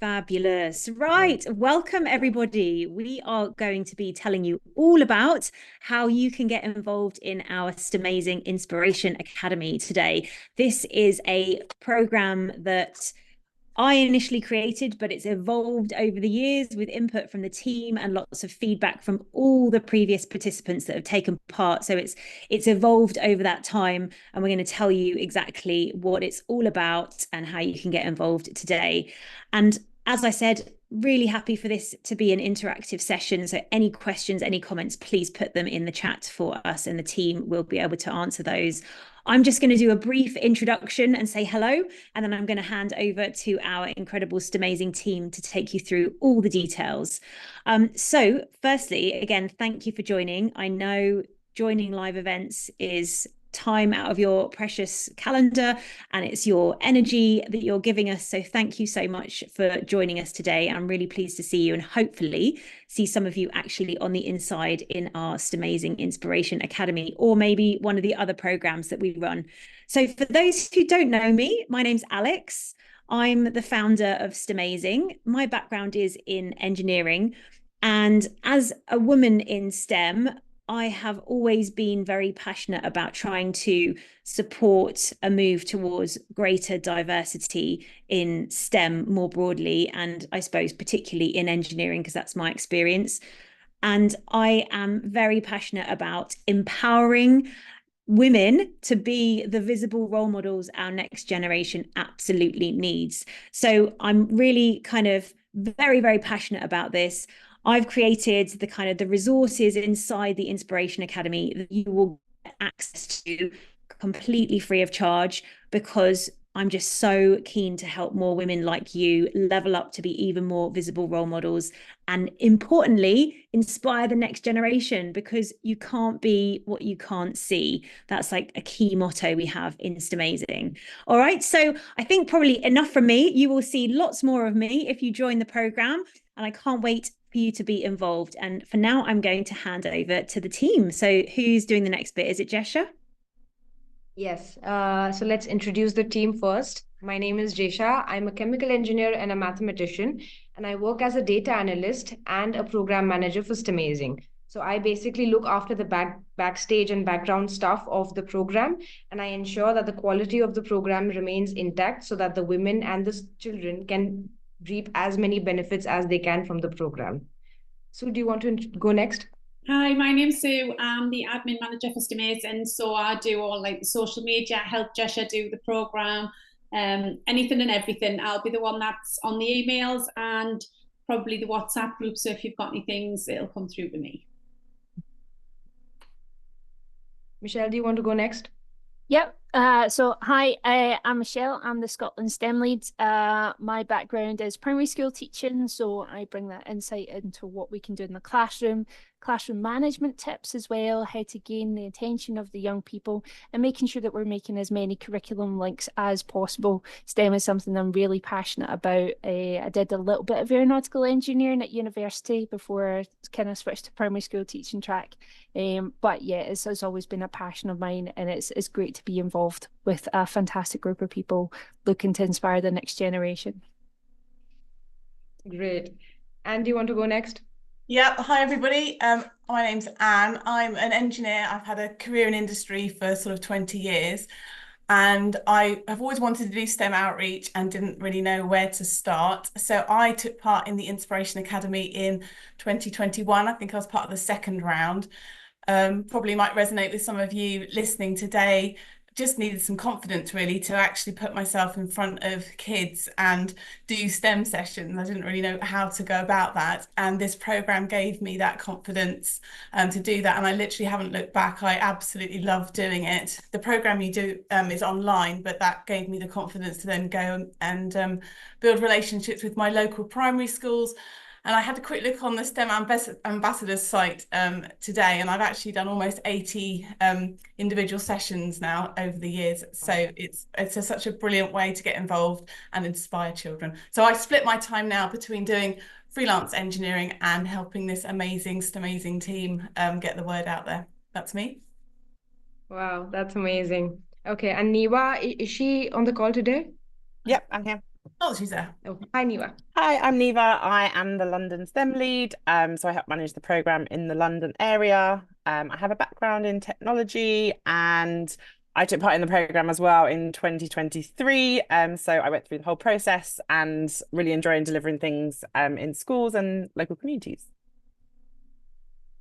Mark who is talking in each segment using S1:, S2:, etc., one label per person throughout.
S1: Fabulous. Right. Welcome, everybody. We are going to be telling you all about how you can get involved in our STEMAZING Inspiration Academy today. This is a program that I initially created, but it's evolved over the years with input from the team and lots of feedback from all the previous participants that have taken part. So it's evolved over that time, and we're going to tell you exactly what it's all about and how you can get involved today. And as I said, really happy for this to be an interactive session. So any questions, any comments, please put them in the chat for us and the team will be able to answer those. I'm just going to do a brief introduction and say hello, and then I'm going to hand over to our incredible STEMAZING team to take you through all the details. So firstly, again, thank you for joining. I know joining live events is time out of your precious calendar and it's your energy that you're giving us. So thank you so much for joining us today. I'm really pleased to see you and hopefully see some of you actually on the inside in our STEMAZING Inspiration Academy, or maybe one of the other programs that we run. So for those who don't know me, my name's Alex. I'm the founder of STEMAZING. My background is in engineering. And as a woman in STEM, I have always been very passionate about trying to support a move towards greater diversity in STEM more broadly, and I suppose particularly in engineering, because that's my experience. And I am very passionate about empowering women to be the visible role models our next generation absolutely needs. So I'm really kind of very, very passionate about this. I've created the resources inside the Inspiration Academy that you will get access to completely free of charge, because I'm just so keen to help more women like you level up to be even more visible role models, and importantly, inspire the next generation, because you can't be what you can't see. That's like a key motto we have in STEMAZING. All right, so I think probably enough from me. You will see lots more of me if you join the program, and I can't wait for you to be involved. And for now, I'm going to hand over to the team. So who's doing the next bit? Is it Jesha?
S2: Yes, so let's introduce the team first. My name is Jesha. I'm a chemical engineer and a mathematician, and I work as a data analyst and a program manager for STEMAZING. So I basically look after the backstage and background stuff of the program, and I ensure that the quality of the program remains intact so that the women and the children can reap as many benefits as they can from the program. So do you want to go next?
S3: Hi, my name's Sue. I'm the admin manager for STEMAZING, so I do all like the social media, help Jesha do the program, anything and everything. I'll be the one that's on the emails and probably the WhatsApp group. So if you've got any things, it'll come through to me.
S2: Michelle, do you want to go next?
S4: Yep. So hi, I'm Michelle. I'm the Scotland STEM lead. My background is primary school teaching, so I bring that insight into what we can do in the classroom management tips as well, how to gain the attention of the young people, and making sure that we're making as many curriculum links as possible. STEM is something I'm really passionate about. I did a little bit of aeronautical engineering at university before I kind of switched to primary school teaching track. But yeah, it's always been a passion of mine, and it's great to be involved with a fantastic group of people looking to inspire the next generation.
S2: Great. Anne, do you want to go next?
S5: Yeah, hi everybody. My name's Anne. I'm an engineer. I've had a career in industry for sort of 20 years, and I have always wanted to do STEM outreach and didn't really know where to start. So I took part in the Inspiration Academy in 2021. I think I was part of the second round. Probably might resonate with some of you listening today. Just needed some confidence really to actually put myself in front of kids and do STEM sessions. I didn't really know how to go about that, and this program gave me that confidence to do that, and I literally haven't looked back. I absolutely love doing it. The program you do is online, but that gave me the confidence to then go and build relationships with my local primary schools. And I had a quick look on the STEM Ambassadors site today, and I've actually done almost 80 individual sessions now over the years. So it's such a brilliant way to get involved and inspire children. So I split my time now between doing freelance engineering and helping this amazing STEMAZING team get the word out there. That's me.
S2: Wow, that's amazing. Okay, and Niwa, is she on the call today?
S6: Yep, I'm here.
S5: Oh, she's there.
S2: Oh, hi, Niva.
S6: Hi, I'm Neva. I am the London STEM lead. So I help manage the programme in the London area. I have a background in technology and I took part in the programme as well in 2023. So I went through the whole process and really enjoying delivering things in schools and local communities.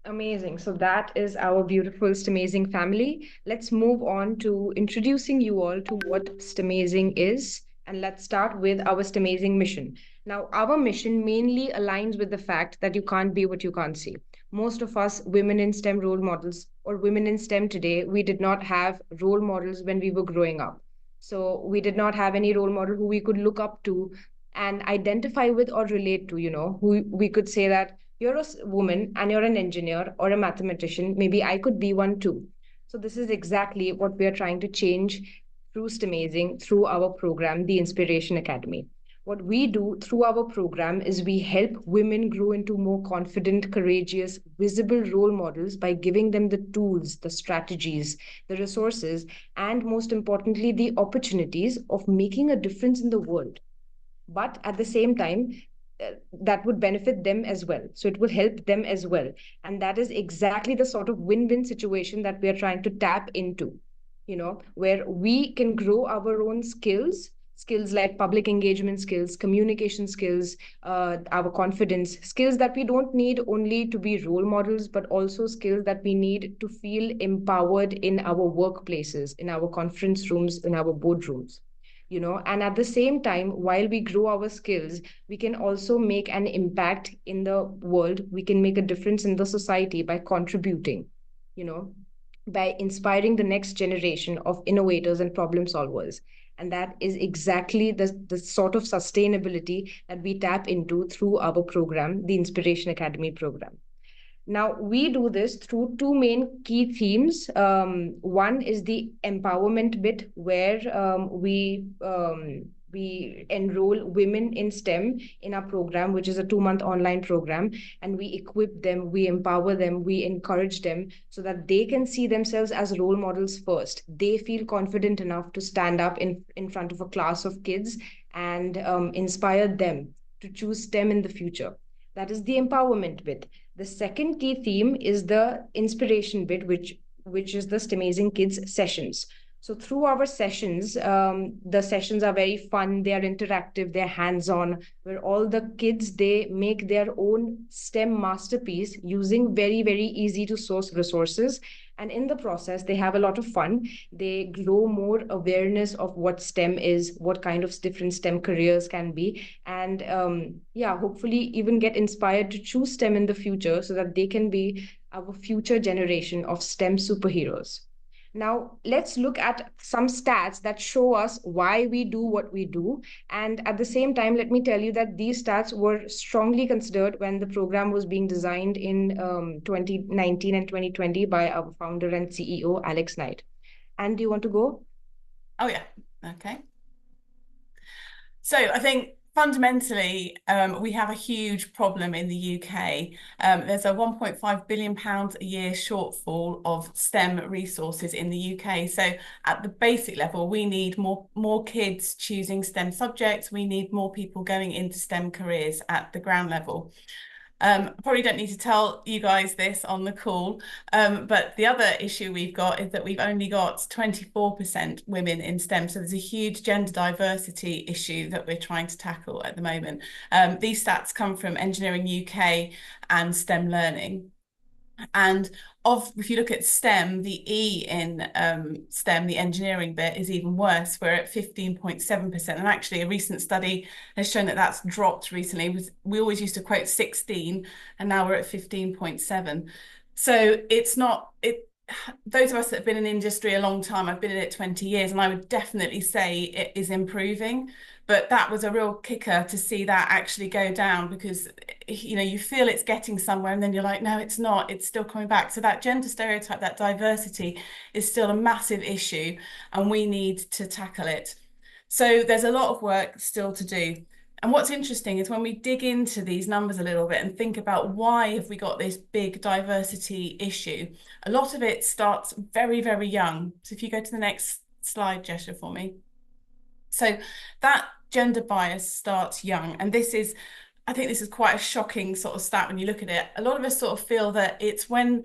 S2: Amazing. So that is our beautiful STEMAZING family. Let's move on to introducing you all to what STEMAZING is. And let's start with our STEMAZING mission. Now, our mission mainly aligns with the fact that you can't be what you can't see. Most of us women in STEM role models or women in STEM today, we did not have role models when we were growing up. So we did not have any role model who we could look up to and identify with or relate to, who we could say that you're a woman and you're an engineer or a mathematician, maybe I could be one too. So this is exactly what we are trying to change through STEMazing, through our program, the Inspiration Academy. What we do through our program is we help women grow into more confident, courageous, visible role models by giving them the tools, the strategies, the resources, and most importantly, the opportunities of making a difference in the world. But at the same time, that would benefit them as well. So it will help them as well. And that is exactly the sort of win-win situation that we are trying to tap into, where we can grow our own skills like public engagement skills, communication skills, our confidence, skills that we don't need only to be role models, but also skills that we need to feel empowered in our workplaces, in our conference rooms, in our boardrooms. And at the same time, while we grow our skills, we can also make an impact in the world. We can make a difference in the society by contributing, you know by inspiring the next generation of innovators and problem solvers. And that is exactly the sort of sustainability that we tap into through our program, the Inspiration Academy program. Now, we do this through two main key themes. One is the empowerment bit, where we enroll women in STEM in our program, which is a 2-month online program, and we equip them, we empower them, we encourage them so that they can see themselves as role models first. They feel confident enough to stand up in front of a class of kids and inspire them to choose STEM in the future. That is the empowerment bit. The second key theme is the inspiration bit, which is the STEMazing Kids sessions. So through our sessions, the sessions are very fun, they are interactive, they're hands-on, where all the kids, they make their own STEM masterpiece using very, very easy to source resources. And in the process, they have a lot of fun. They grow more awareness of what STEM is, what kind of different STEM careers can be. And hopefully even get inspired to choose STEM in the future so that they can be our future generation of STEM superheroes. Now, let's look at some stats that show us why we do what we do. And at the same time, let me tell you that these stats were strongly considered when the program was being designed in 2019 and 2020 by our founder and CEO, Alex Knight. And do you want to go?
S5: Oh, yeah. Okay. So I think fundamentally, we have a huge problem in the UK. There's a £1.5 billion a year shortfall of STEM resources in the UK. So at the basic level, we need more kids choosing STEM subjects. We need more people going into STEM careers at the ground level. I probably don't need to tell you guys this on the call, but the other issue we've got is that we've only got 24% women in STEM. So there's a huge gender diversity issue that we're trying to tackle at the moment. These stats come from Engineering UK and STEM Learning. And if you look at STEM, the E in STEM, the engineering bit, is even worse. We're at 15.7%. And actually, a recent study has shown that that's dropped recently. We always used to quote 16, and now we're at 15.7. So it's not, those of us that have been in industry a long time, I've been in it 20 years, and I would definitely say it is improving. But that was a real kicker to see that actually go down, because you feel it's getting somewhere and then you're like, no, it's not, it's still coming back. So that gender stereotype, that diversity is still a massive issue, and we need to tackle it. So there's a lot of work still to do. And what's interesting is when we dig into these numbers a little bit and think about why have we got this big diversity issue, a lot of it starts very, very young. So if you go to the next slide, Jesha, for me. So that gender bias starts young. And I think this is quite a shocking sort of stat when you look at it. A lot of us sort of feel that it's when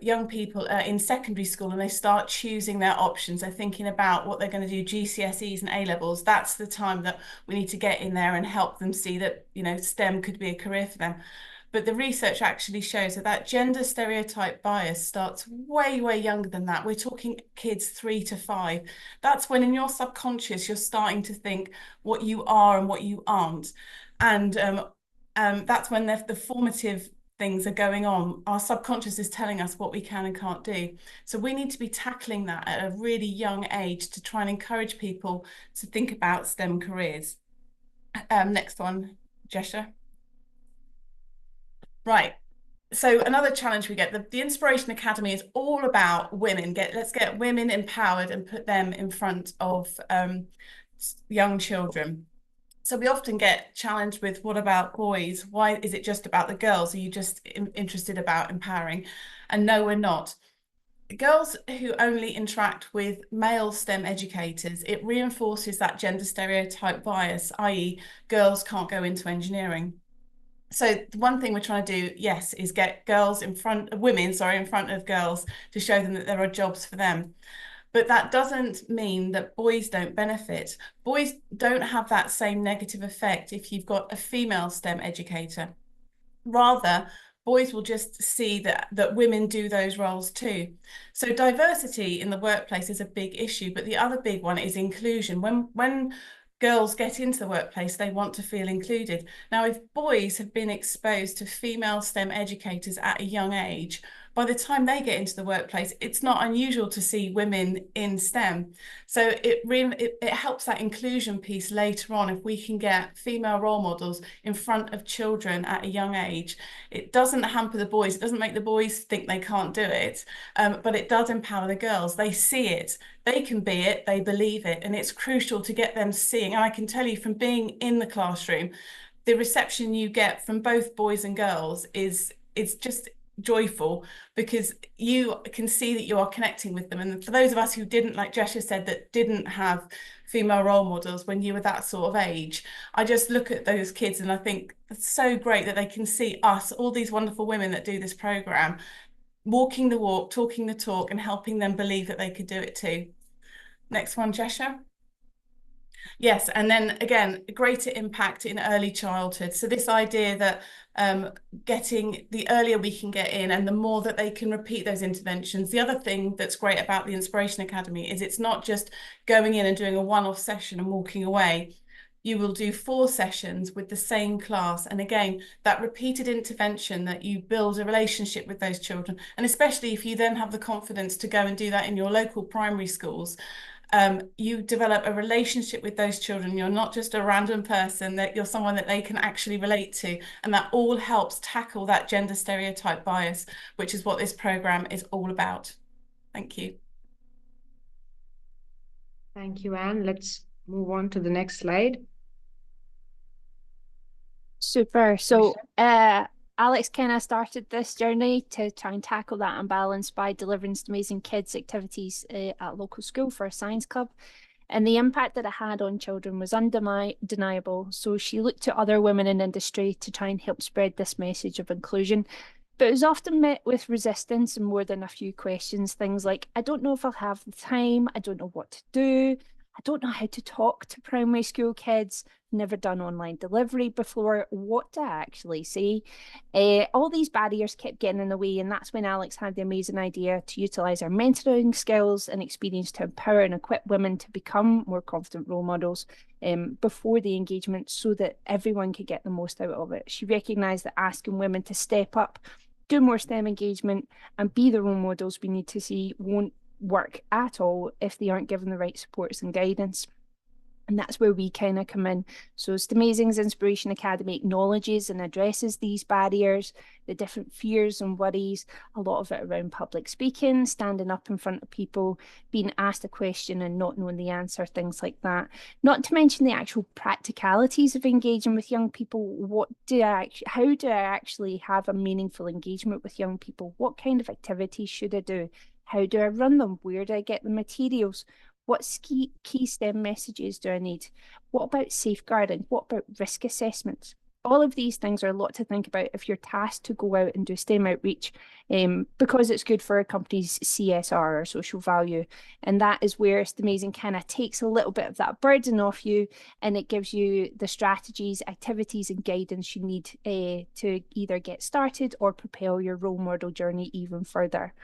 S5: young people are in secondary school and they start choosing their options, they're thinking about what they're going to do, GCSEs and A-levels. That's the time that we need to get in there and help them see that, you know, STEM could be a career for them. But the research actually shows that gender stereotype bias starts way, way younger than that. We're talking kids 3 to 5. That's when in your subconscious, you're starting to think what you are and what you aren't. And that's when the formative things are going on. Our subconscious is telling us what we can and can't do. So we need to be tackling that at a really young age to try and encourage people to think about STEM careers. Next one, Jesha. Right. So another challenge we get, the Inspiration Academy is all about women. Let's get women empowered and put them in front of young children. So we often get challenged with, what about boys? Why is it just about the girls? Are you just interested about empowering? And no, we're not. Girls who only interact with male STEM educators, it reinforces that gender stereotype bias, i.e. girls can't go into engineering. So the one thing we're trying to do, yes, is get women in front of girls to show them that there are jobs for them. But that doesn't mean that boys don't benefit. Boys don't have that same negative effect if you've got a female STEM educator. Rather, boys will just see that women do those roles too. So diversity in the workplace is a big issue, but the other big one is inclusion. When girls get into the workplace, they want to feel included. Now, if boys have been exposed to female STEM educators at a young age, by the time they get into the workplace, it's not unusual to see women in STEM. So it helps that inclusion piece later on. If we can get female role models in front of children at a young age, it doesn't hamper the boys. It doesn't make the boys think they can't do it, but it does empower the girls. They see it, they can be it, they believe it, and it's crucial to get them seeing. And I can tell you from being in the classroom, the reception you get from both boys and girls is just joyful, because you can see that you are connecting with them. And for those of us who didn't, like Jesha said, that didn't have female role models when you were that sort of age, I just look at those kids and I think it's so great that they can see us, all these wonderful women that do this program, walking the walk, talking the talk, and helping them believe that they could do it too. Next one, Jesha. Yes, and then again, greater impact in early childhood. So this idea that getting the earlier we can get in and the more that they can repeat those interventions. The other thing that's great about the Inspiration Academy is it's not just going in and doing a one-off session and walking away. You will do 4 sessions with the same class. And again, that repeated intervention, that you build a relationship with those children. And especially if you then have the confidence to go and do that in your local primary schools, you develop a relationship with those children. You're not just a random person, that you're someone that they can actually relate to. And that all helps tackle that gender stereotype bias, which is what this program is all about. Thank you.
S2: Thank you, Anne. Let's move on to the next slide.
S4: Super. So Alex kind of started this journey to try and tackle that imbalance by delivering STEMAZING kids activities at a local school for a science club. And the impact that it had on children was undeniable. So she looked to other women in industry to try and help spread this message of inclusion. But it was often met with resistance and more than a few questions. Things like, I don't know if I'll have the time. I don't know what to do. I don't know how to talk to primary school kids, never done online delivery before. What do I actually say? All these barriers kept getting in the way, and that's when Alex had the amazing idea to utilise our mentoring skills and experience to empower and equip women to become more confident role models before the engagement, so that everyone could get the most out of it. She recognised that asking women to step up, do more STEM engagement and be the role models we need to see won't work at all if they aren't given the right supports and guidance. And that's where we kind of come in. So STEMAZING's Inspiration Academy acknowledges and addresses these barriers, the different fears and worries, a lot of it around public speaking, standing up in front of people, being asked a question and not knowing the answer, things like that. Not to mention the actual practicalities of engaging with young people. How do I actually have a meaningful engagement with young people? What kind of activities should I do? How do I run them? Where do I get the materials? What key STEM messages do I need? What about safeguarding? What about risk assessments? All of these things are a lot to think about if you're tasked to go out and do STEM outreach, because it's good for a company's CSR or social value. And that is where STEMAZING kind of takes a little bit of that burden off you, and it gives you the strategies, activities, and guidance you need to either get started or propel your role model journey even further.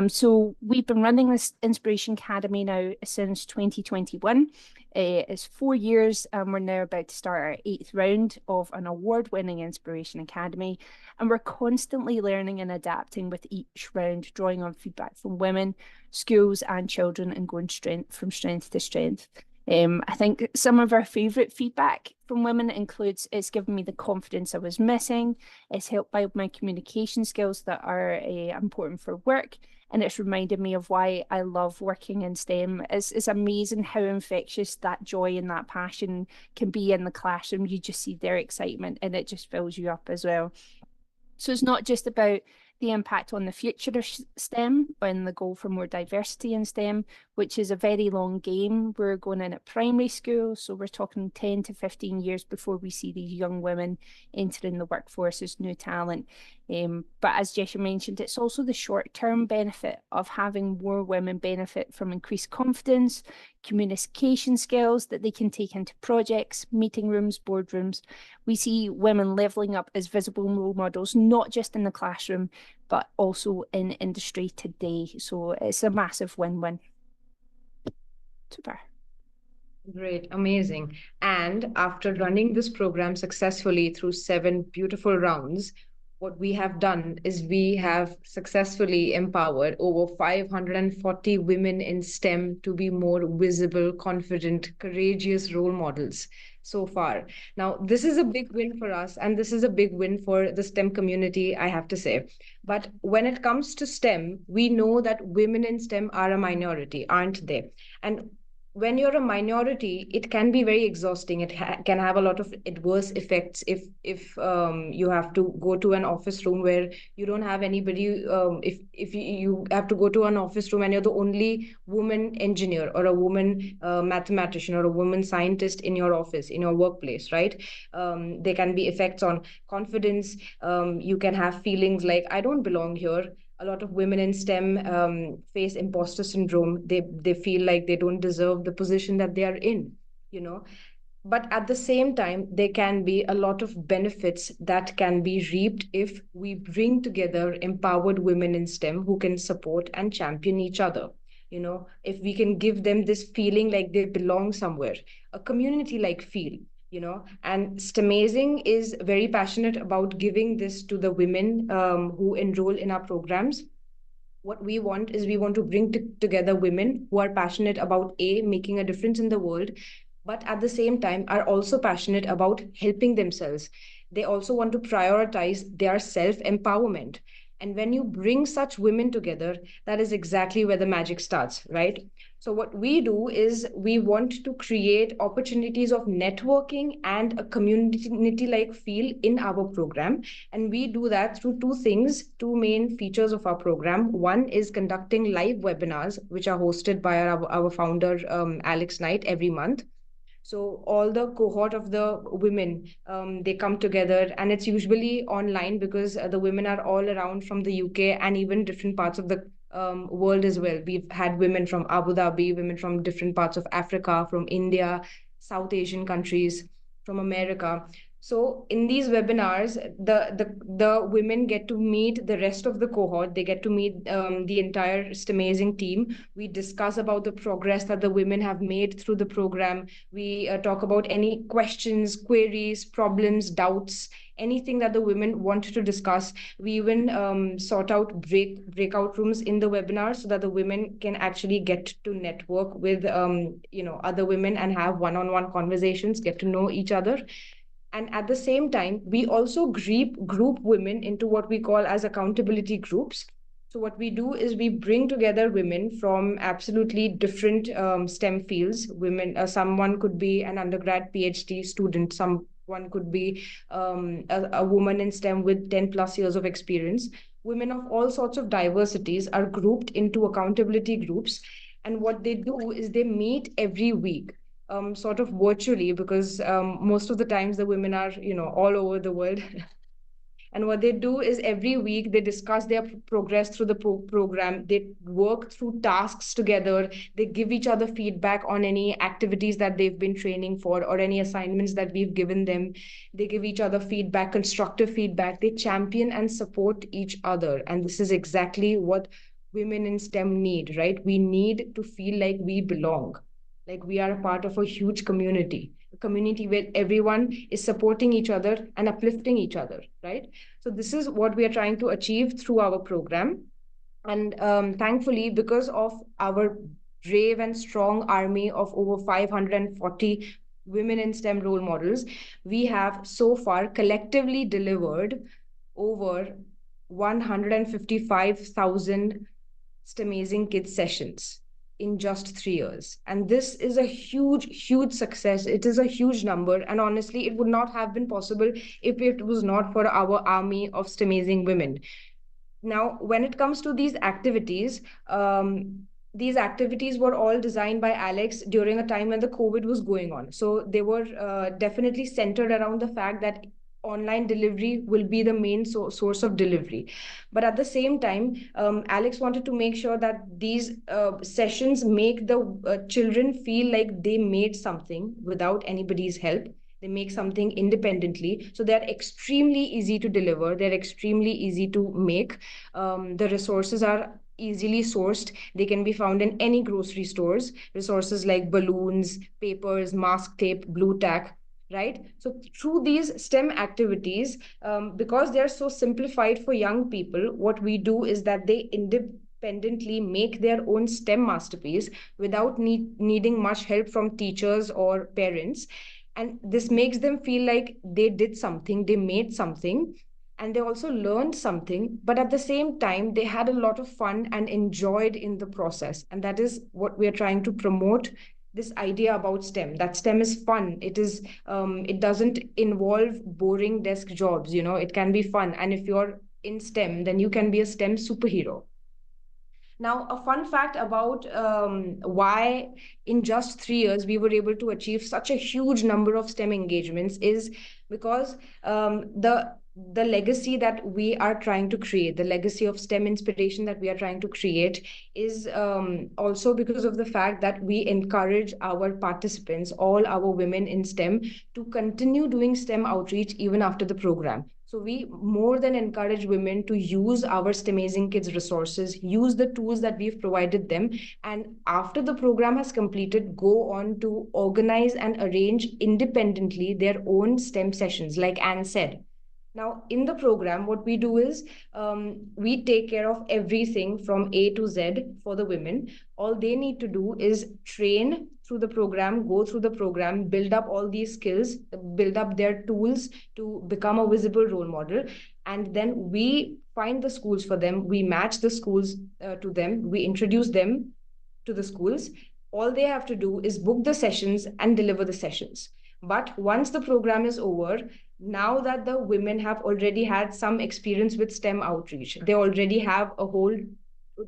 S4: So we've been running this Inspiration Academy now since 2021. It's 4 years, and we're now about to start our 8th round of an award-winning Inspiration Academy. And we're constantly learning and adapting with each round, drawing on feedback from women, schools, and children, and going from strength to strength. I think some of our favourite feedback from women includes it's given me the confidence I was missing, it's helped build my communication skills that are important for work, and it's reminded me of why I love working in STEM. It's amazing how infectious that joy and that passion can be in the classroom. You just see their excitement and it just fills you up as well. So it's not just about the impact on the future of STEM and the goal for more diversity in STEM, which is a very long game. We're going in at primary school, so we're talking 10 to 15 years before we see these young women entering the workforce as new talent. But as Jesha mentioned, it's also the short-term benefit of having more women benefit from increased confidence, communication skills that they can take into projects, meeting rooms, boardrooms. We see women leveling up as visible role models, not just in the classroom, but also in industry today. So it's a massive win-win. Super.
S2: Great, amazing. And after running this program successfully through 7 beautiful rounds, what we have done is we have successfully empowered over 540 women in STEM to be more visible, confident, courageous role models so far. Now, this is a big win for us, and this is a big win for the STEM community, I have to say. But when it comes to STEM, we know that women in STEM are a minority, aren't they? And when you're a minority, it can be very exhausting. It can have a lot of adverse effects if you have to go to an office room where you don't have anybody. If you have to go to an office room and you're the only woman engineer or a woman mathematician or a woman scientist in your office, in your workplace, right? There can be effects on confidence. You can have feelings like, I don't belong here. A lot of women in STEM face imposter syndrome. They feel like they don't deserve the position that they are in, you know. But at the same time, there can be a lot of benefits that can be reaped if we bring together empowered women in STEM who can support and champion each other. You know, if we can give them this feeling like they belong somewhere, a community-like feel, you know. And STEMAZING is very passionate about giving this to the women who enroll in our programs. What we want is we want to bring together women who are passionate about making a difference in the world, but at the same time are also passionate about helping themselves. They also want to prioritize their self-empowerment. And when you bring such women together, that is exactly where the magic starts, right? So what we do is we want to create opportunities of networking and a community-like feel in our program. And we do that through 2 things, 2 main features of our program. One is conducting live webinars, which are hosted by our founder, Alex Knight, every month. So all the cohort of the women, they come together, and it's usually online because the women are all around from the UK and even different parts of the world as well. We've had women from Abu Dhabi, women from different parts of Africa, from India, South Asian countries, from America. So in these webinars, the women get to meet the rest of the cohort. They get to meet the entire STEMAZING team. We discuss about the progress that the women have made through the program. We talk about any questions, queries, problems, doubts, anything that the women want to discuss. We even sort out breakout rooms in the webinar so that the women can actually get to network with other women and have one-on-one conversations, get to know each other. And at the same time, we also group women into what we call as accountability groups. So what we do is we bring together women from absolutely different STEM fields. Women, someone could be an undergrad PhD student, someone could be a woman in STEM with 10 plus years of experience. Women of all sorts of diversities are grouped into accountability groups. And what they do is they meet every week, sort of virtually, because most of the times the women are, all over the world. And what they do is every week they discuss their progress through the program. They work through tasks together. They give each other feedback on any activities that they've been training for or any assignments that we've given them. They give each other feedback, constructive feedback. They champion and support each other. And this is exactly what women in STEM need, right? We need to feel like we belong, like we are a part of a huge community, a community where everyone is supporting each other and uplifting each other, right? So this is what we are trying to achieve through our program. And thankfully, because of our brave and strong army of over 540 women in STEM role models, we have so far collectively delivered over 155,000 STEMazing Kids sessions in just 3 years. And this is a huge, huge success. It is a huge number. And honestly, it would not have been possible if it was not for our army of STEMazing women. Now, when it comes to these activities were all designed by Alex during a time when the COVID was going on. So they were definitely centered around the fact that online delivery will be the main source of delivery. But at the same time, Alex wanted to make sure that these sessions make the children feel like they made something without anybody's help. They make something independently. So they're extremely easy to deliver. They're extremely easy to make. The resources are easily sourced. They can be found in any grocery stores. Resources like balloons, papers, mask tape, blue tack, right? So through these STEM activities, because they're so simplified for young people, what we do is that they independently make their own STEM masterpiece without needing much help from teachers or parents. And this makes them feel like they did something, they made something, and they also learned something. But at the same time, they had a lot of fun and enjoyed in the process. And that is what we are trying to promote, this idea about STEM, that STEM is fun. It doesn't involve boring desk jobs, it can be fun. And if you're in STEM, then you can be a STEM superhero. Now, a fun fact about why in just 3 years we were able to achieve such a huge number of STEM engagements is because the legacy that we are trying to create, the legacy of STEM inspiration that we are trying to create, is also because of the fact that we encourage our participants, all our women in STEM, to continue doing STEM outreach even after the program. So we more than encourage women to use our STEMazing Kids resources, use the tools that we've provided them, and after the program has completed, go on to organize and arrange independently their own STEM sessions, like Anne said. Now, in the program, what we do is we take care of everything from A to Z for the women. All they need to do is train through the program, go through the program, build up all these skills, build up their tools to become a visible role model. And then we find the schools for them. We match the schools to them. We introduce them to the schools. All they have to do is book the sessions and deliver the sessions. But once the program is over, now that the women have already had some experience with STEM outreach, they already have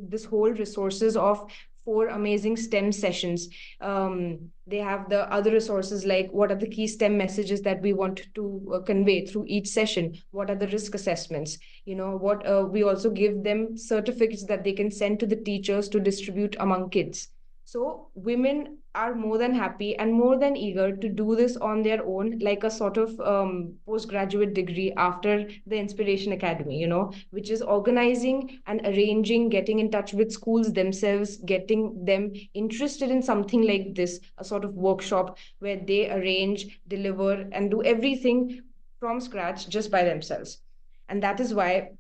S2: this whole resources of 4 amazing STEM sessions. They have the other resources like what are the key STEM messages that we want to convey through each session? What are the risk assessments? We also give them certificates that they can send to the teachers to distribute among kids. So women are more than happy and more than eager to do this on their own, like a sort of postgraduate degree after the Inspiration Academy, which is organizing and arranging, getting in touch with schools themselves, getting them interested in something like this, a sort of workshop where they arrange, deliver, and do everything from scratch just by themselves. And that is why,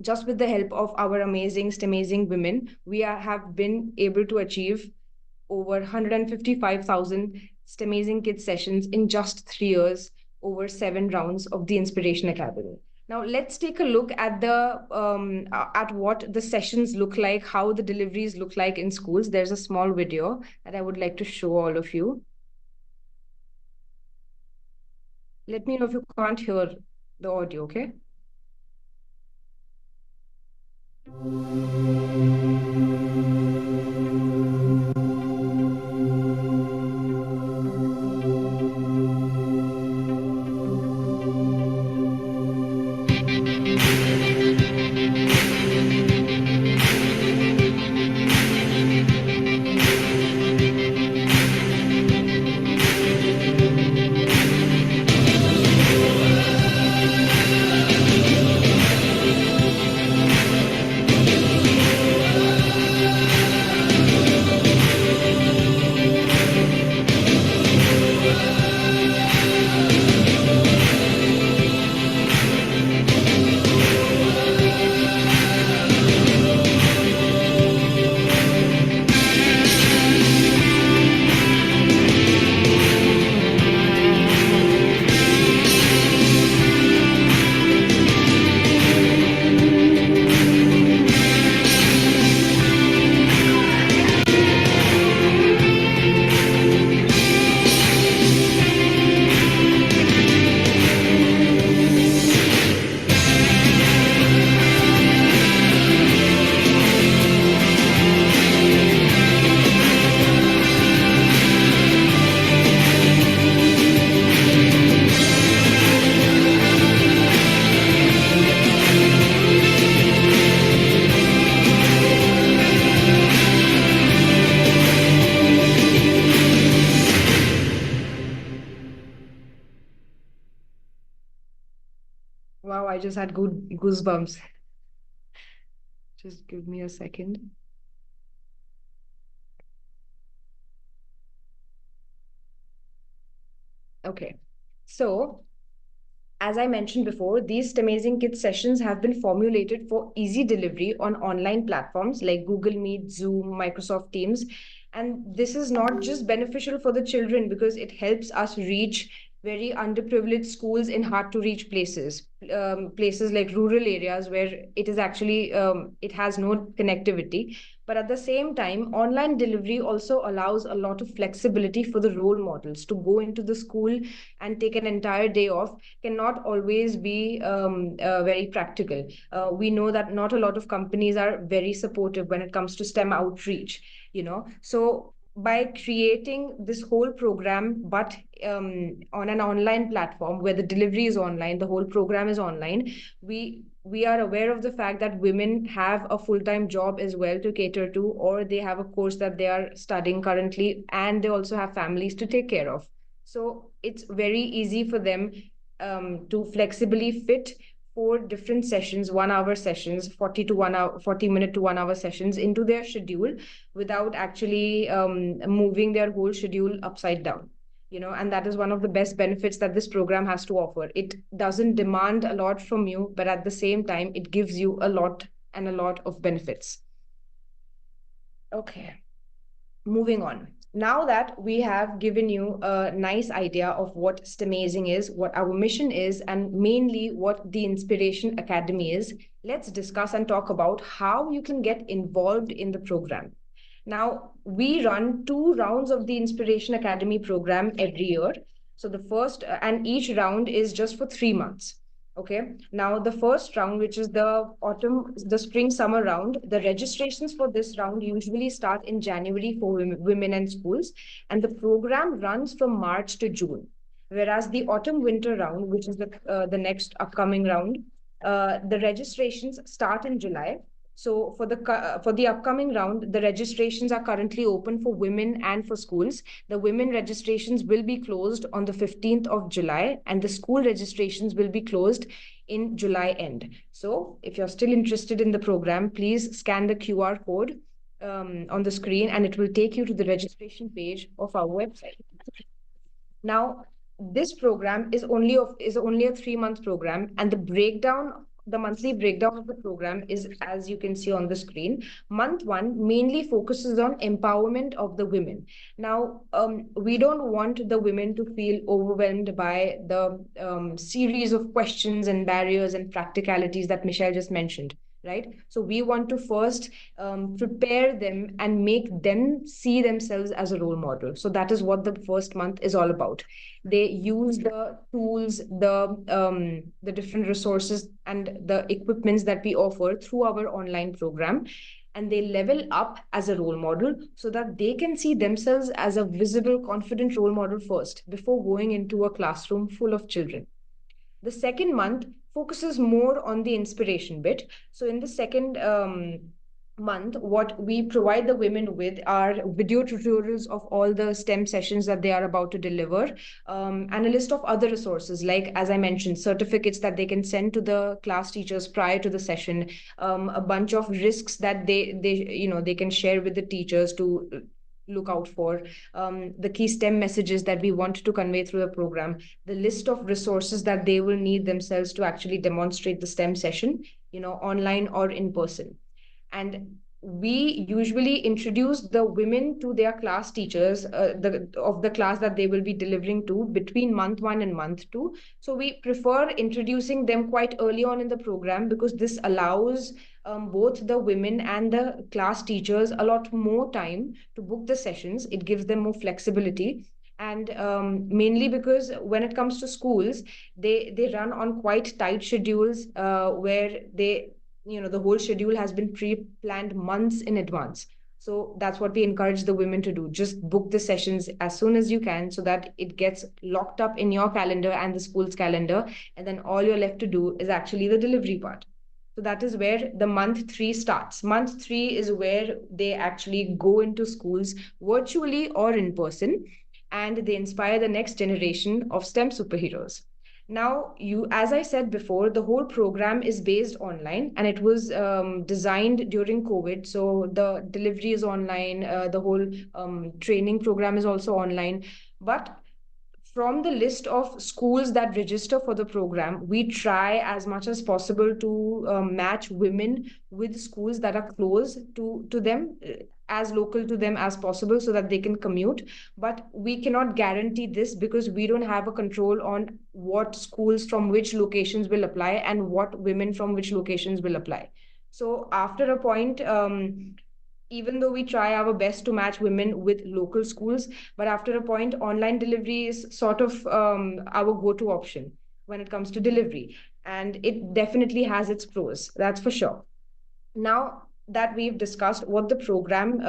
S2: just with the help of our amazing STEMazing women, we have been able to achieve over 155,000 STEMazing Kids sessions in just 3 years, over 7 rounds of the Inspiration Academy. Now let's take a look at at what the sessions look like, how the deliveries look like in schools. There's a small video that I would like to show all of you. Let me know if you can't hear the audio, okay? Wow, I just had good goosebumps. Just give me a second. Okay. So, as I mentioned before, these STEMazing Kids sessions have been formulated for easy delivery on online platforms like Google Meet, Zoom, Microsoft Teams. And this is not just beneficial for the children because it helps us reach very underprivileged schools in hard to reach places, places like rural areas where it is actually, it has no connectivity. But at the same time, online delivery also allows a lot of flexibility for the role models to go into the school and take an entire day off cannot always be very practical. We know that not a lot of companies are very supportive when it comes to STEM outreach, So by creating this whole program, but on an online platform where the delivery is online, the whole program is online, we are aware of the fact that women have a full-time job as well to cater to, or they have a course that they are studying currently, and they also have families to take care of. So it's very easy for them to flexibly fit 4 different sessions, 1 hour sessions, 40 to 1 hour, 40-minute to 1 hour sessions into their schedule without actually moving their whole schedule upside down. And that is one of the best benefits that this program has to offer. It doesn't demand a lot from you, but at the same time, it gives you a lot and a lot of benefits. Okay. Moving on. Now that we have given you a nice idea of what STEMazing is, what our mission is, and mainly what the Inspiration Academy is, let's discuss and talk about how you can get involved in the program. Now, we run 2 rounds of the Inspiration Academy program every year. So the first, and each round is just for 3 months. Okay. Now, the first round, which is the spring summer round, the registrations for this round usually start in January for women and schools, and the program runs from March to June. Whereas the autumn winter round, which is the next upcoming round, the registrations start in July. So for the upcoming round, the registrations are currently open for women and for schools. The women registrations will be closed on the 15th of July, and the school registrations will be closed in July end. So if you're still interested in the program, please scan the QR code on the screen, and it will take you to the registration page of our website. Now, this program is only a 3-month program, and the monthly breakdown of the program is, as you can see on the screen. Month 1 mainly focuses on empowerment of the women. Now, we don't want the women to feel overwhelmed by the series of questions and barriers and practicalities that Michelle just mentioned. Right? So we want to first prepare them and make them see themselves as a role model. So that is what the first month is all about. They use the tools, the different resources and the equipments that we offer through our online program, and they level up as a role model so that they can see themselves as a visible, confident role model first before going into a classroom full of children. The second month focuses more on the inspiration bit. So in the second month, what we provide the women with are video tutorials of all the STEM sessions that they are about to deliver, and a list of other resources, like, as I mentioned, certificates that they can send to the class teachers prior to the session, a bunch of risks that they can share with the teachers to look out for, the key STEM messages that we want to convey through the program, the list of resources that they will need themselves to actually demonstrate the STEM session, online or in person. And we usually introduce the women to their class teachers of the class that they will be delivering to between month 1 and month 2. So we prefer introducing them quite early on in the program because this allows both the women and the class teachers a lot more time to book the sessions. It gives them more flexibility. And mainly because when it comes to schools, they run on quite tight schedules where the whole schedule has been pre-planned months in advance. So that's what we encourage the women to do. Just book the sessions as soon as you can so that it gets locked up in your calendar and the school's calendar. And then all you're left to do is actually the delivery part. So that is where the month 3 starts. Month 3 is where they actually go into schools virtually or in person, and they inspire the next generation of STEM superheroes. Now, as I said before, the whole program is based online, and it was designed during COVID. So the delivery is online, the whole training program is also online. But from the list of schools that register for the program, we try as much as possible to match women with schools that are close to them, as local to them as possible, so that they can commute. But we cannot guarantee this because we don't have a control on what schools from which locations will apply and what women from which locations will apply. So after a point, even though we try our best to match women with local schools, but after a point, online delivery is sort of our go-to option when it comes to delivery. And it definitely has its pros, that's for sure. Now that we've discussed what the program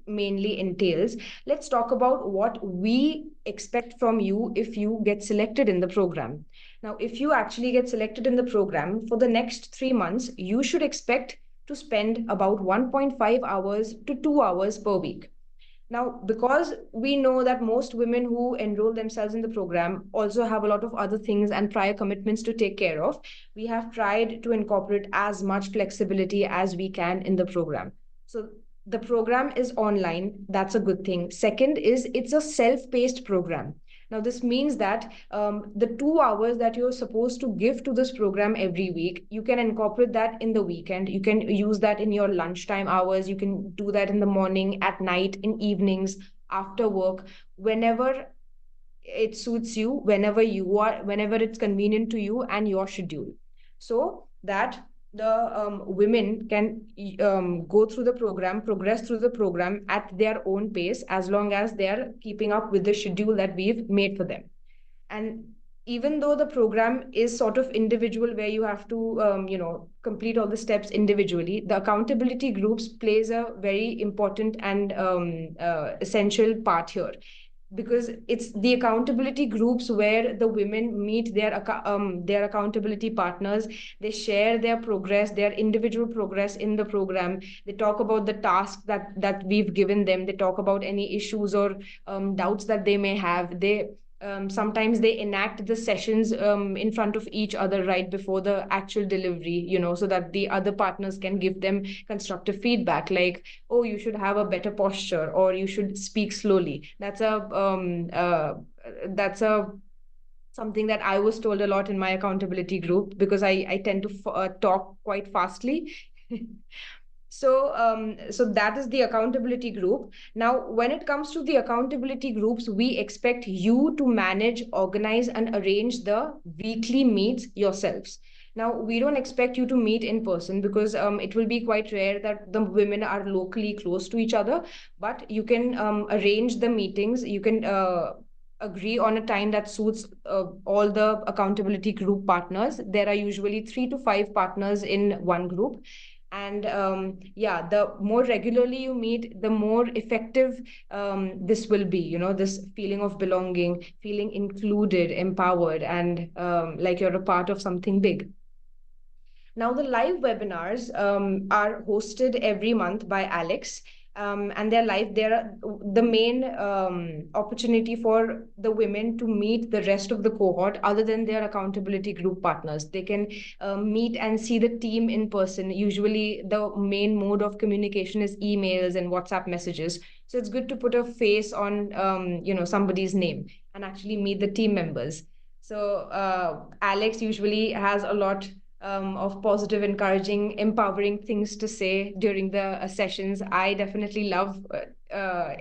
S2: mainly entails, let's talk about what we expect from you if you get selected in the program. Now, if you actually get selected in the program, for the next 3 months, you should expect to spend about 1.5 hours to 2 hours per week. Now, because we know that most women who enroll themselves in the program also have a lot of other things and prior commitments to take care of, we have tried to incorporate as much flexibility as we can in the program. So the program is online. That's a good thing. Second is it's a self-paced program. Now, this means that the 2 hours that you're supposed to give to this program every week, you can incorporate that in the weekend. You can use that in your lunchtime hours. You can do that in the morning, at night, in evenings, after work, whenever it suits you, whenever it's convenient to you and your schedule. So that the women can go through the program, progress through the program at their own pace, as long as they are keeping up with the schedule that we've made for them. And even though the program is sort of individual, where you have to complete all the steps individually, the accountability groups plays a very important and essential part here, because it's the accountability groups where the women meet their accountability partners. They share their progress, their individual progress in the program. They talk about the tasks that we've given them. They talk about any issues or doubts that they may have. Sometimes they enact the sessions in front of each other right before the actual delivery, so that the other partners can give them constructive feedback, like, oh, you should have a better posture, or you should speak slowly. That's a something that I was told a lot in my accountability group, because I tend to talk quite fastly. So that is the accountability group. Now, when it comes to the accountability groups, we expect you to manage, organize, and arrange the weekly meets yourselves. Now, we don't expect you to meet in person, because it will be quite rare that the women are locally close to each other. But you can arrange the meetings. You can agree on a time that suits all the accountability group partners. There are usually 3 to 5 partners in one group. And the more regularly you meet, the more effective this will be, this feeling of belonging, feeling included, empowered, and like you're a part of something big. Now, the live webinars are hosted every month by Alex. And they're live. They're the main opportunity for the women to meet the rest of the cohort, other than their accountability group partners. They can meet and see the team in person. Usually, the main mode of communication is emails and WhatsApp messages. So it's good to put a face on, somebody's name and actually meet the team members. So Alex usually has a lot of positive, encouraging, empowering things to say during the sessions. I definitely love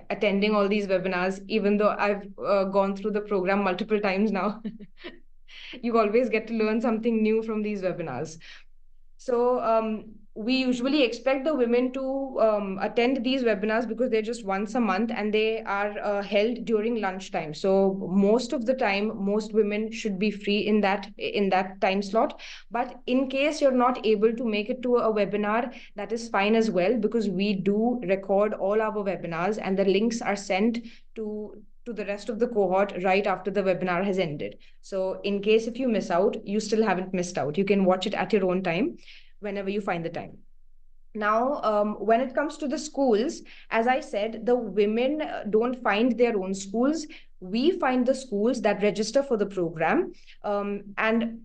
S2: attending all these webinars, even though I've gone through the program multiple times now. You always get to learn something new from these webinars. So we usually expect the women to attend these webinars, because they're just once a month, and they are held during lunchtime. So most of the time, most women should be free in that time slot. But in case you're not able to make it to a webinar, that is fine as well, because we do record all our webinars, and the links are sent to the rest of the cohort right after the webinar has ended. So in case if you miss out, you still haven't missed out. You can watch it at your own time, whenever you find the time. Now, when it comes to the schools, as I said, the women don't find their own schools. we find the schools that register for the program. And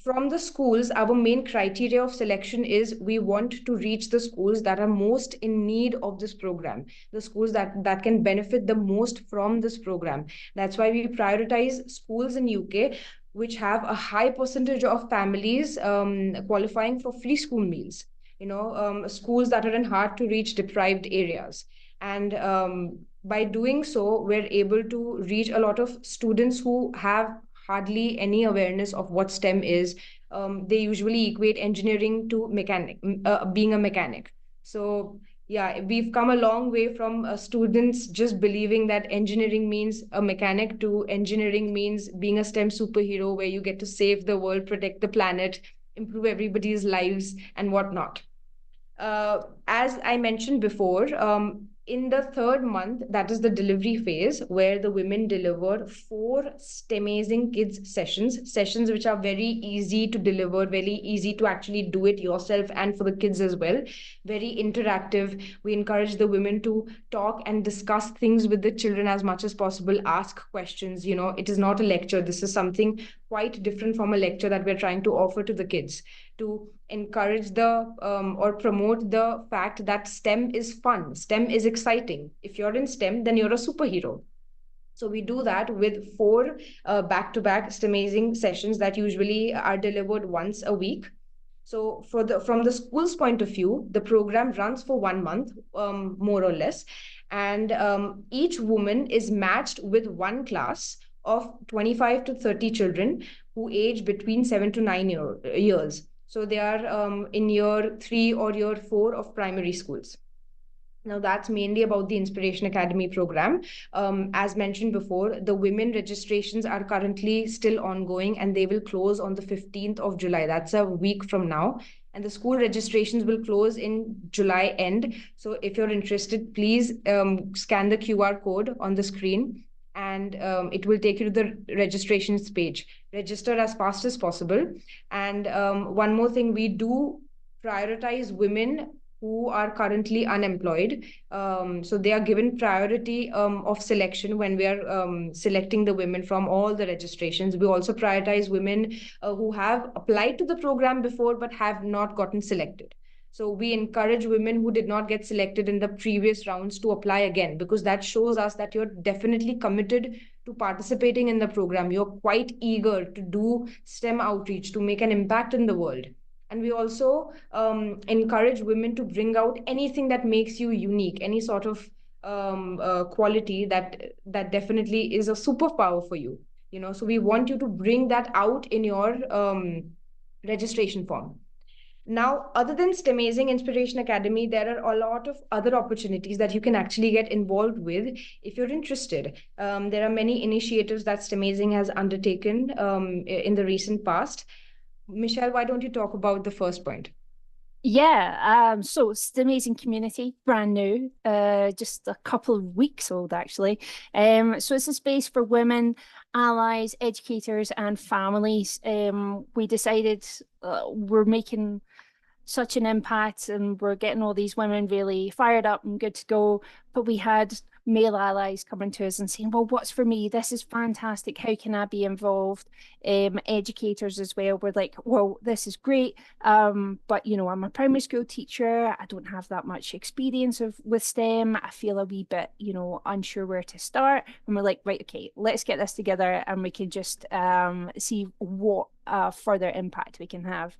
S2: from the schools, our main criteria of selection is we want to reach the schools that are most in need of this program, the schools that can benefit the most from this program. That's why we prioritize schools in UK which have a high percentage of families qualifying for free school meals. Schools that are in hard to reach deprived areas. And by doing so, we're able to reach a lot of students who have hardly any awareness of what STEM is. They usually equate engineering to being a mechanic. So yeah, we've come a long way from students just believing that engineering means a mechanic to engineering means being a STEM superhero where you get to save the world, protect the planet, improve everybody's lives and whatnot. As I mentioned before, in the third month, that is the delivery phase, where the women deliver 4 STEMazing kids sessions which are very easy to deliver, very easy to actually do it yourself and for the kids as well. Very interactive. We encourage the women to talk and discuss things with the children as much as possible, ask questions. It is not a lecture. This is something quite different from a lecture that we're trying to offer to the kids, to encourage or promote the fact that STEM is fun, STEM is exciting. If you're in STEM, then you're a superhero. So we do that with 4 back-to-back STEMazing sessions that usually are delivered once a week. So from the school's point of view, the program runs for 1 month, more or less, and each woman is matched with one class of 25 to 30 children who age between 7 to 9 years. So they are in year 3 or year 4 of primary schools. Now, that's mainly about the Inspiration Academy program. As mentioned before, the women registrations are currently still ongoing and they will close on the 15th of July. That's a week from now. And the school registrations will close in July end. So if you're interested, please scan the QR code on the screen and it will take you to the registrations page. Register as fast as possible. And one more thing, we do prioritize women who are currently unemployed. So they are given priority of selection when we are selecting the women from all the registrations. We also prioritize women who have applied to the program before but have not gotten selected. So we encourage women who did not get selected in the previous rounds to apply again, because that shows us that you're definitely committed to participating in the program. You're quite eager to do STEM outreach, to make an impact in the world. And we also encourage women to bring out anything that makes you unique, any sort of quality that definitely is a superpower for you. So we want you to bring that out in your registration form. Now, other than STEMazing Inspiration Academy, there are a lot of other opportunities that you can actually get involved with if you're interested. There are many initiatives that STEMazing has undertaken in the recent past. Michelle, why don't you talk about the first point?
S4: Yeah, so it's the STEMazing community, brand new, just a couple of weeks old actually. So it's a space for women, allies, educators, and families. We decided we're making such an impact and we're getting all these women really fired up and good to go. But we had male allies coming to us and saying, well, what's for me? This is fantastic. How can I be involved? Educators as well were like, well, this is great. But I'm a primary school teacher. I don't have that much experience with STEM. I feel a wee bit, unsure where to start. And we're like, right, okay, let's get this together and we can just see what further impact we can have.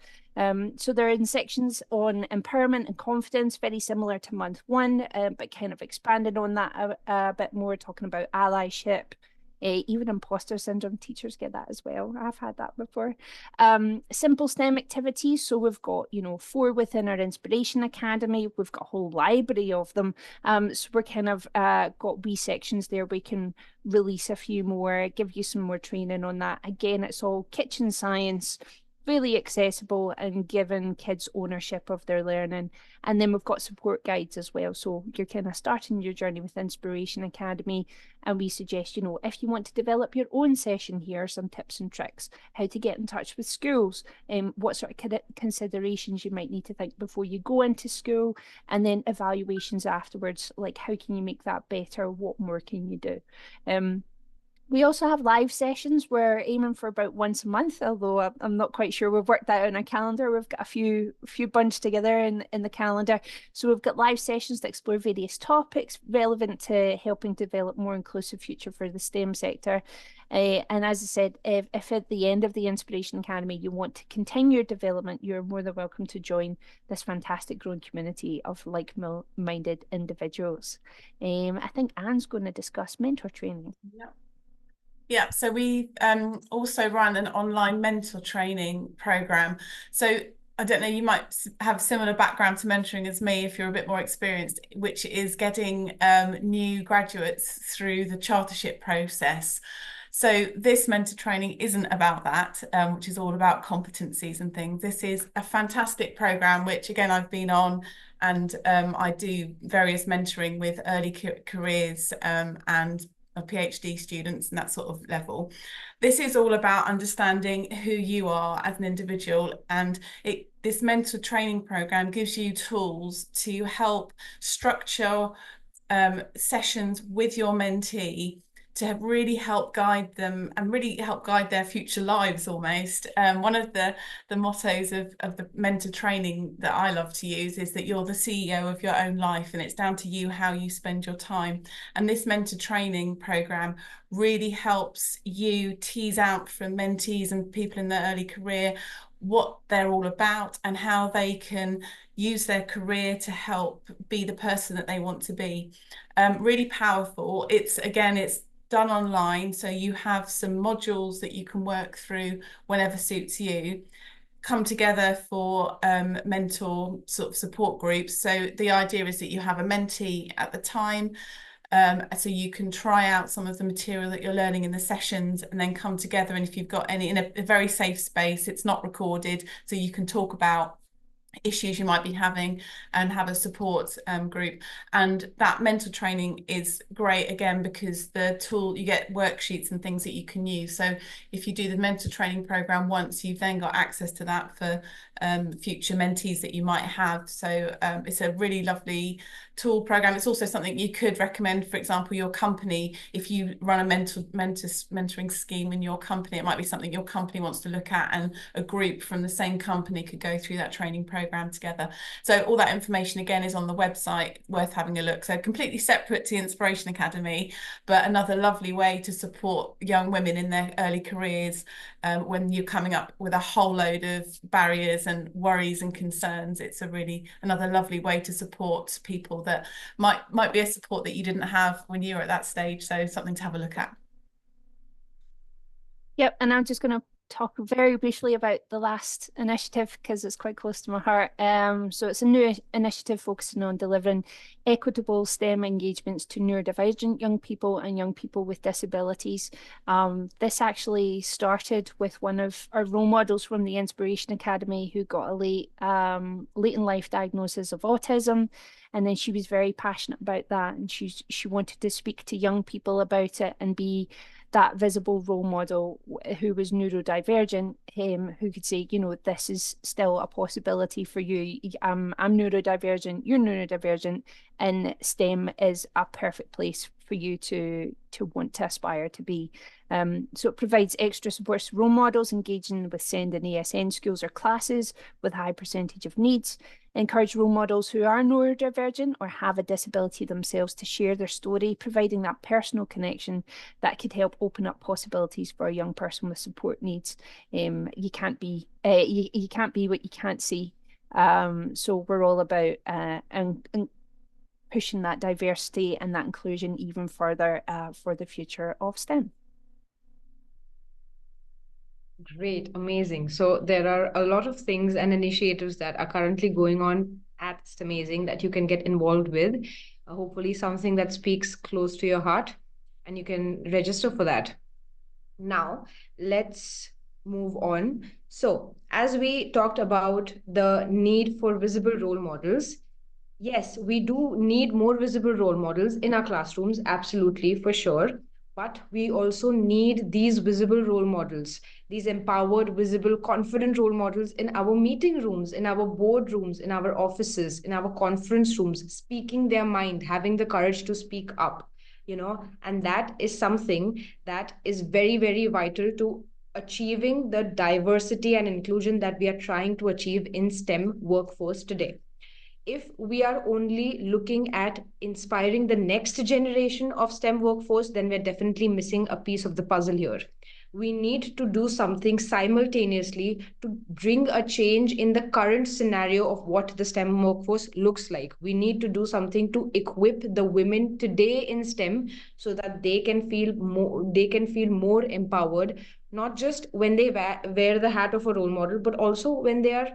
S4: So they're in sections on empowerment and confidence, very similar to month 1, but kind of expanded on that a bit more, talking about allyship. Even imposter syndrome, teachers get that as well. I've had that before. Simple STEM activities. So we've got, 4 within our Inspiration Academy. We've got a whole library of them. So we're kind of got wee sections there. We can release a few more, give you some more training on that. Again, it's all kitchen science, really accessible and giving kids ownership of their learning. And then we've got support guides as well. So you're kind of starting your journey with Inspiration Academy. And we suggest, if you want to develop your own session, here are some tips and tricks, how to get in touch with schools, what sort of considerations you might need to think before you go into school, and then evaluations afterwards, like how can you make that better? What more can you do? We also have live sessions. We're aiming for about once a month, although I'm not quite sure. We've worked that out in our calendar. We've got a few bunched together in the calendar. So we've got live sessions to explore various topics relevant to helping develop more inclusive future for the STEM sector. And as I said, if at the end of the Inspiration Academy you want to continue your development, you're more than welcome to join this fantastic growing community of like-minded individuals. I think Anne's going to discuss mentor training.
S5: Yeah. Yeah, so we also run an online mentor training program. So I don't know, you might have similar background to mentoring as me if you're a bit more experienced, which is getting new graduates through the chartership process. So this mentor training isn't about that, which is all about competencies and things. This is a fantastic program, which again, I've been on, and I do various mentoring with early careers and PhD students and that sort of level. This is all about understanding who you are as an individual, and this mentor training program gives you tools to help structure sessions with your mentee to really help guide them and really help guide their future lives almost. One of the mottos of the mentor training that I love to use is that you're the CEO of your own life, and it's down to you how you spend your time. And this mentor training program really helps you tease out from mentees and people in their early career what they're all about and how they can use their career to help be the person that they want to be. Really powerful. It's done online, so you have some modules that you can work through whenever suits you. Come together for mentor sort of support groups. So the idea is that you have a mentee at the time, so you can try out some of the material that you're learning in the sessions and then come together. And if you've got any, in a very safe space, it's not recorded, so you can talk about issues you might be having and have a support group. And that mentor training is great again because the tool, you get worksheets and things that you can use. So if you do the mentor training program once, you've then got access to that for future mentees that you might have. So it's a really lovely tool program. It's also something you could recommend, for example, your company. If you run a mentoring scheme in your company, it might be something your company wants to look at, and a group from the same company could go through that training program together. So all that information again is on the website, worth having a look. So completely separate to Inspiration Academy, but another lovely way to support young women in their early careers when you're coming up with a whole load of barriers and worries and concerns. It's another lovely way to support people that might be a support that you didn't have when you were at that stage. So something to have a look at.
S4: Yep, and I'm just going to talk very briefly about the last initiative because it's quite close to my heart. So it's a new initiative focusing on delivering equitable STEM engagements to neurodivergent young people and young people with disabilities. This actually started with one of our role models from the Inspiration Academy who got a late in life diagnosis of autism. And then she was very passionate about that, and she wanted to speak to young people about it and be that visible role model who was neurodivergent, who could say, you know, this is still a possibility for you. I'm neurodivergent, you're neurodivergent, and STEM is a perfect place for you to want to aspire to be. So it provides extra supports, role models engaging with SEND and ASN schools or classes with a high percentage of needs, encourage role models who are neurodivergent or have a disability themselves to share their story, providing that personal connection that could help open up possibilities for a young person with support needs. You can't be what you can't see. So we're all about and pushing that diversity and that inclusion even further for the future of STEM.
S2: Great, amazing. So there are a lot of things and initiatives that are currently going on at STEMAZING that you can get involved with. Hopefully something that speaks close to your heart, and you can register for that. Now, let's move on. So as we talked about the need for visible role models, yes, we do need more visible role models in our classrooms, absolutely, for sure. But we also need these visible role models, these empowered, visible, confident role models in our meeting rooms, in our boardrooms, in our offices, in our conference rooms, speaking their mind, having the courage to speak up. and that is something that is very, very vital to achieving the diversity and inclusion that we are trying to achieve in STEM workforce today. If we are only looking at inspiring the next generation of STEM workforce, then we're definitely missing a piece of the puzzle here. We need to do something simultaneously to bring a change in the current scenario of what the STEM workforce looks like. We need to do something to equip the women today in STEM so that they can feel more empowered, not just when they wear the hat of a role model, but also when they are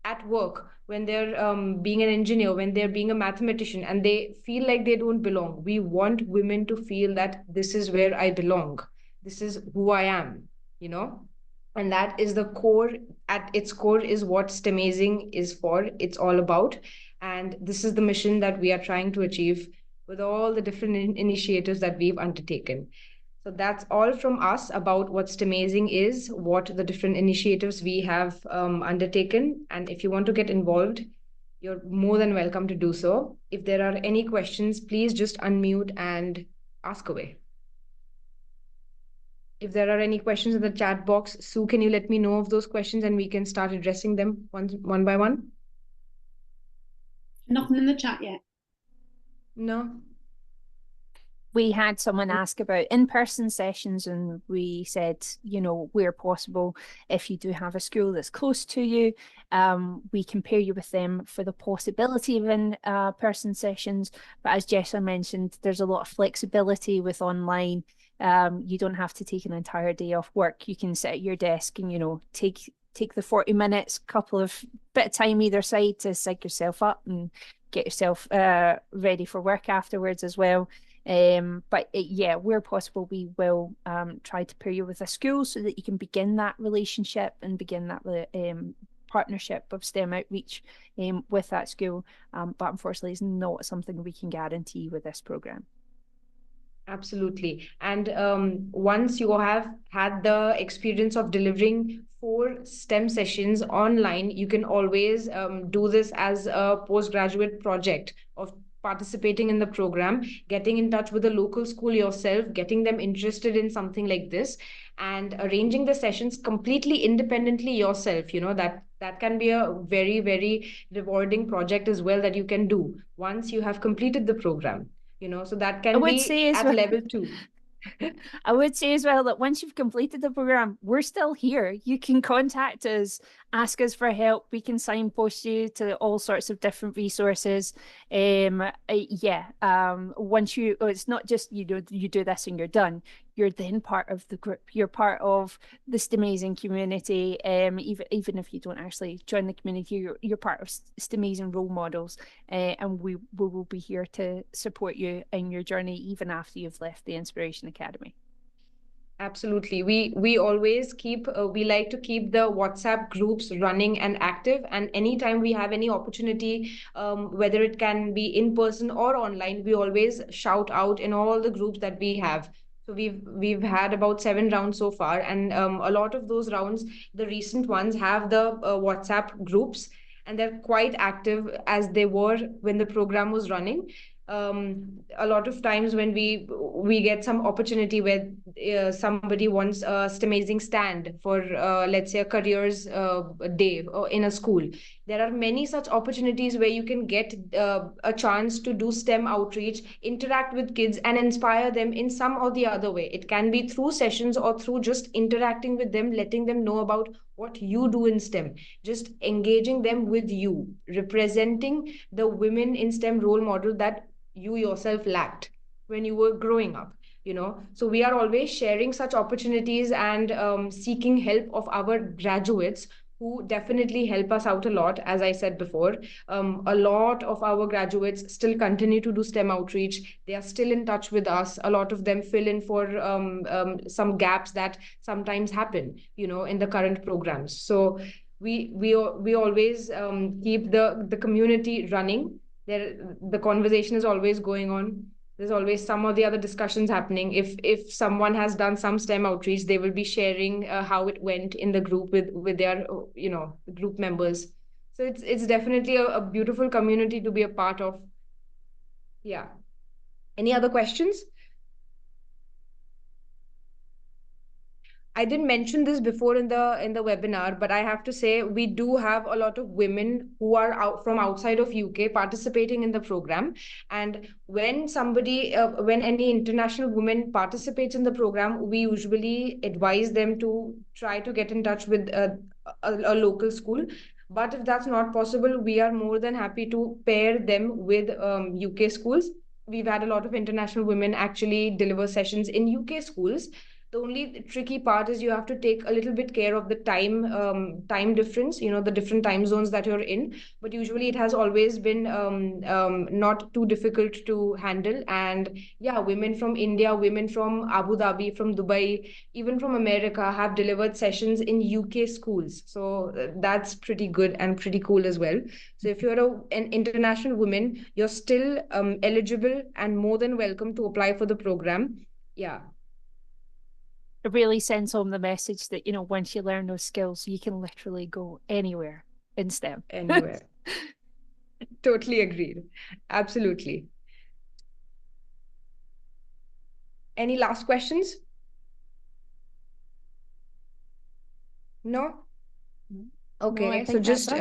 S2: at work, when they're being an engineer, when they're being a mathematician, and they feel like they don't belong. We want women to feel that this is where I belong, this is who I am, and that is the core. At its core is what STEMazing is for. It's all about, and this is the mission that we are trying to achieve with all the different initiatives that we've undertaken. So that's all from us about what STEMazing is, what the different initiatives we have undertaken. And if you want to get involved, you're more than welcome to do so. If there are any questions, please just unmute and ask away. If there are any questions in the chat box, Sue, can you let me know of those questions and we can start addressing them one by one?
S3: Nothing in the chat yet.
S2: No.
S4: We had someone ask about in-person sessions, and we said, where possible, if you do have a school that's close to you, we can pair you with them for the possibility of in-person sessions. But as Jessa mentioned, there's a lot of flexibility with online. You don't have to take an entire day off work. You can sit at your desk and, take the 40 minutes, couple of bit of time either side to psych yourself up and get yourself ready for work afterwards as well. But where possible, we will try to pair you with a school so that you can begin that relationship and begin that partnership of STEM outreach with that school. But unfortunately, it's not something we can guarantee with this program.
S2: Absolutely. And once you have had the experience of delivering 4 STEM sessions online, you can always do this as a postgraduate project of participating in the program, getting in touch with the local school yourself, getting them interested in something like this, and arranging the sessions completely independently yourself. That can be a very, very rewarding project as well that you can do once you have completed the program. So that can be at level 2.
S4: I would say as well that once you've completed the program, we're still here. You can contact us, ask us for help. We can signpost you to all sorts of different resources. Once it's not just you do this and you're done. You're then part of the group. You're part of the STEMazing community. Even if you don't actually join the community, you're part of STEMazing role models, and we will be here to support you in your journey even after you've left the Inspiration Academy.
S2: Absolutely. We always we like to keep the WhatsApp groups running and active. And anytime we have any opportunity, whether it can be in person or online, we always shout out in all the groups that we have. So we've had about 7 rounds so far, and a lot of those rounds, the recent ones, have the WhatsApp groups, and they're quite active as they were when the program was running. A lot of times when we get some opportunity where somebody wants a STEMazing stand for let's say a careers day in a school, there are many such opportunities where you can get a chance to do STEM outreach, interact with kids, and inspire them in some or the other way. It can be through sessions or through just interacting with them, letting them know about what you do in STEM, just engaging them with you, representing the women in STEM role model that you yourself lacked when you were growing up. So we are always sharing such opportunities and seeking help of our graduates, who definitely help us out a lot. As I said before, a lot of our graduates still continue to do STEM outreach. They are still in touch with us. A lot of them fill in for some gaps that sometimes happen, in the current programs. So we always keep the community running. The conversation is always going on. There's always some or the other discussions happening. If someone has done some STEM outreach, they will be sharing how it went in the group with their group members. So it's definitely a beautiful community to be a part of. Yeah. Any other questions? I didn't mention this before in the webinar, but I have to say we do have a lot of women who are out from outside of UK participating in the program. And when any international woman participates in the program, we usually advise them to try to get in touch with a local school. But if that's not possible, we are more than happy to pair them with UK schools. We've had a lot of international women actually deliver sessions in UK schools. The only tricky part is you have to take a little bit care of the time difference, the different time zones that you're in. But usually it has always been not too difficult to handle. And yeah, women from India, women from Abu Dhabi, from Dubai, even from America have delivered sessions in UK schools. So that's pretty good and pretty cool as well. So if you're an international woman, you're still eligible and more than welcome to apply for the program. Yeah.
S4: It really sends home the message that, once you learn those skills, you can literally go anywhere in STEM.
S2: Anywhere. Totally agreed. Absolutely. Any last questions? No? Okay,
S4: No,
S2: so just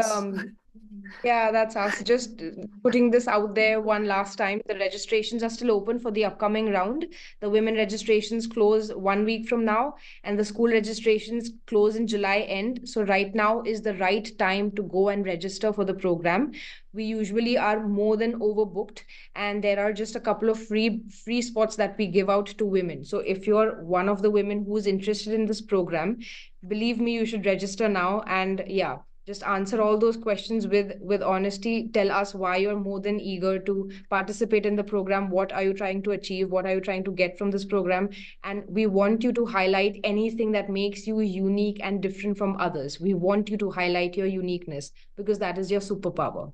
S2: yeah, that's us. Just putting this out there one last time. The registrations are still open for the upcoming round. The women registrations close 1 week from now, and the school registrations close in July end. So right now is the right time to go and register for the program. We usually are more than overbooked, and there are just a couple of free spots that we give out to women. So if you're one of the women who's interested in this program, believe me, you should register now. And yeah, just answer all those questions with honesty. Tell us why you're more than eager to participate in the program. What are you trying to achieve? What are you trying to get from this program? And we want you to highlight anything that makes you unique and different from others. We want you to highlight your uniqueness because that is your superpower.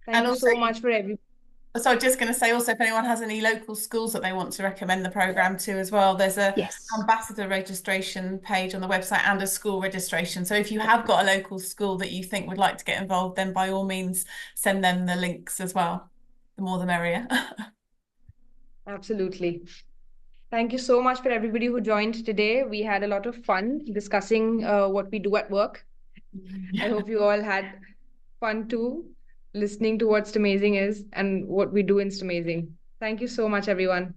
S2: Thank you so much for everything.
S5: So I'm just going to say also, if anyone has any local schools that they want to recommend the program to as well, there's a ambassador registration page on the website and a school registration. So if you have got a local school that you think would like to get involved, then by all means send them the links as well. The more the merrier.
S2: Absolutely. Thank you so much for everybody who joined today. We had a lot of fun discussing what we do at work. I hope you all had fun too, listening to what STEMAZING is and what we do in STEMAZING. Thank you so much, everyone.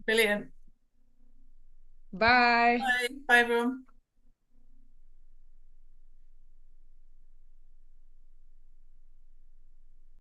S5: Brilliant.
S2: Bye.
S5: Bye. Bye, everyone.